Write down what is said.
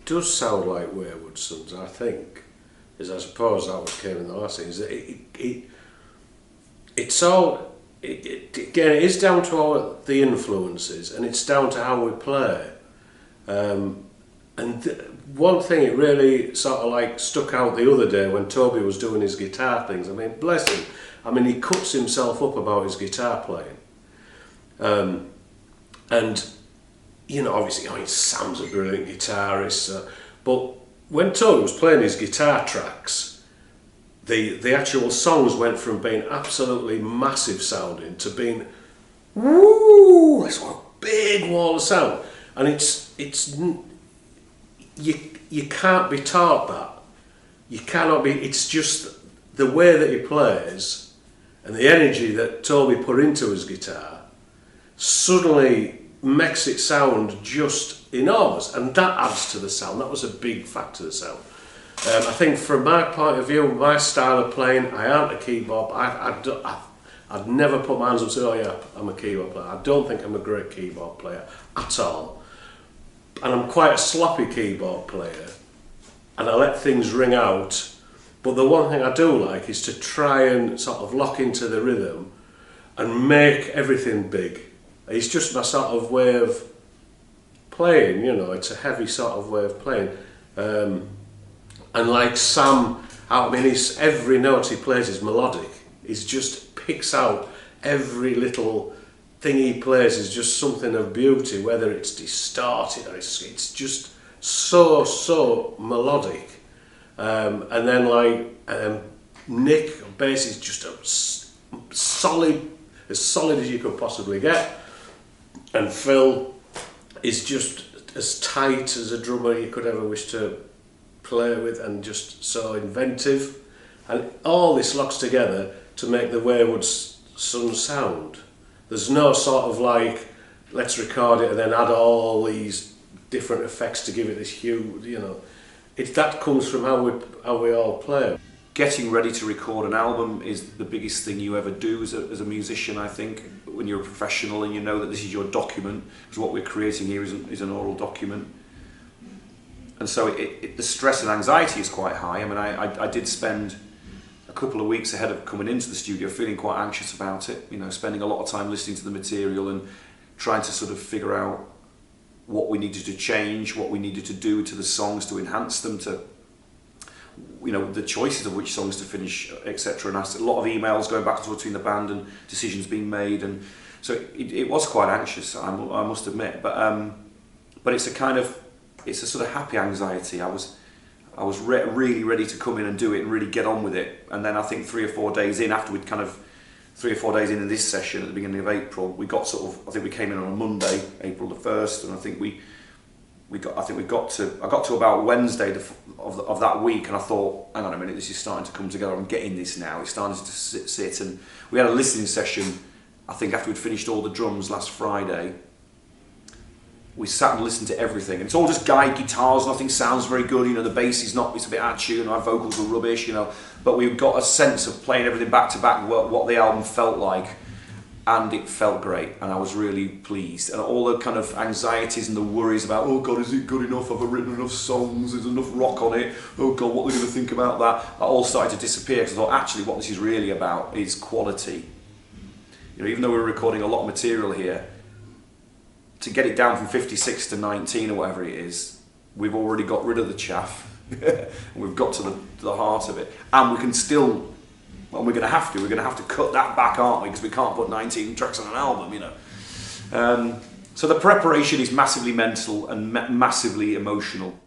does sound like Wayward Sons, I think, is I suppose that what came in the last thing, is that it's all, again, it is down to all the influences, and it's down to how we play. One thing it really sort of like stuck out the other day when Toby was doing his guitar things. I mean, bless him. I mean, he cuts himself up about his guitar playing. And, you know, obviously, Sam's a brilliant guitarist, but when Toby was playing his guitar tracks, the actual songs went from being absolutely massive sounding to being, woo, it's a big wall of sound. And you can't be taught that. You cannot be, it's just the way that he plays and the energy that Toby put into his guitar suddenly makes it sound just enormous, and that adds to the sound. That was a big factor of the sound. I think from my point of view, my style of playing, I aren't a keyboard, I'd never put my hands up and say, oh yeah, I'm a keyboard player. I don't think I'm a great keyboard player at all. And I'm quite a sloppy keyboard player, and I let things ring out. But the one thing I do like is to try and sort of lock into the rhythm and make everything big. It's just my sort of way of playing, you know, it's a heavy sort of way of playing. And like Sam, I mean, every note he plays is melodic. He just picks out every little thing he plays is just something of beauty, whether it's distorted or it's just so melodic. And then like Nick, bass is just as solid as you could possibly get, and Phil is just as tight as a drummer you could ever wish to play with, and just so inventive, and all this locks together to make the Wayward Sons sound. There's no sort of like, let's record it and then add all these different effects to give it this hue, you know. That comes from how we all play. Getting ready to record an album is the biggest thing you ever do as a musician, I think, when you're a professional and you know that this is your document, because what we're creating here is an oral document. And so the stress and anxiety is quite high. I mean, I did spend a couple of weeks ahead of coming into the studio feeling quite anxious about it, you know, spending a lot of time listening to the material and trying to sort of figure out what we needed to change, what we needed to do to the songs to enhance them, to, you know, the choices of which songs to finish, etc. And a lot of emails going back and forth between the band and decisions being made, and so it was quite anxious, I must admit. But it's a sort of happy anxiety. I was really ready to come in and do it and really get on with it. And then I think 3 or 4 days in, after we'd kind of 3 or 4 days in this session at the beginning of April, we got sort of, I think we came in on a Monday, April the 1st, and I think I got to about Wednesday of that week, and I thought, hang on a minute, this is starting to come together. I'm getting this now. It's starting to sit, and we had a listening session. I think after we'd finished all the drums last Friday, we sat and listened to everything. And it's all just guide guitars. Nothing sounds very good. You know, the bass is not. It's a bit out of tune. Our vocals were rubbish. You know, but we got a sense of playing everything back to back, what the album felt like. And it felt great, and I was really pleased. And all the kind of anxieties and the worries about, oh God, is it good enough? Have I written enough songs? Is there enough rock on it? Oh God, what are they going to think about that? That all started to disappear, because I thought, actually, what this is really about is quality. You know, even though we're recording a lot of material here, to get it down from 56 to 19 or whatever it is, we've already got rid of the chaff. And we've got to the heart of it, and we can still. And we're going to have to cut that back, aren't we? Because we can't put 19 tracks on an album, you know. So the preparation is massively mental and massively emotional.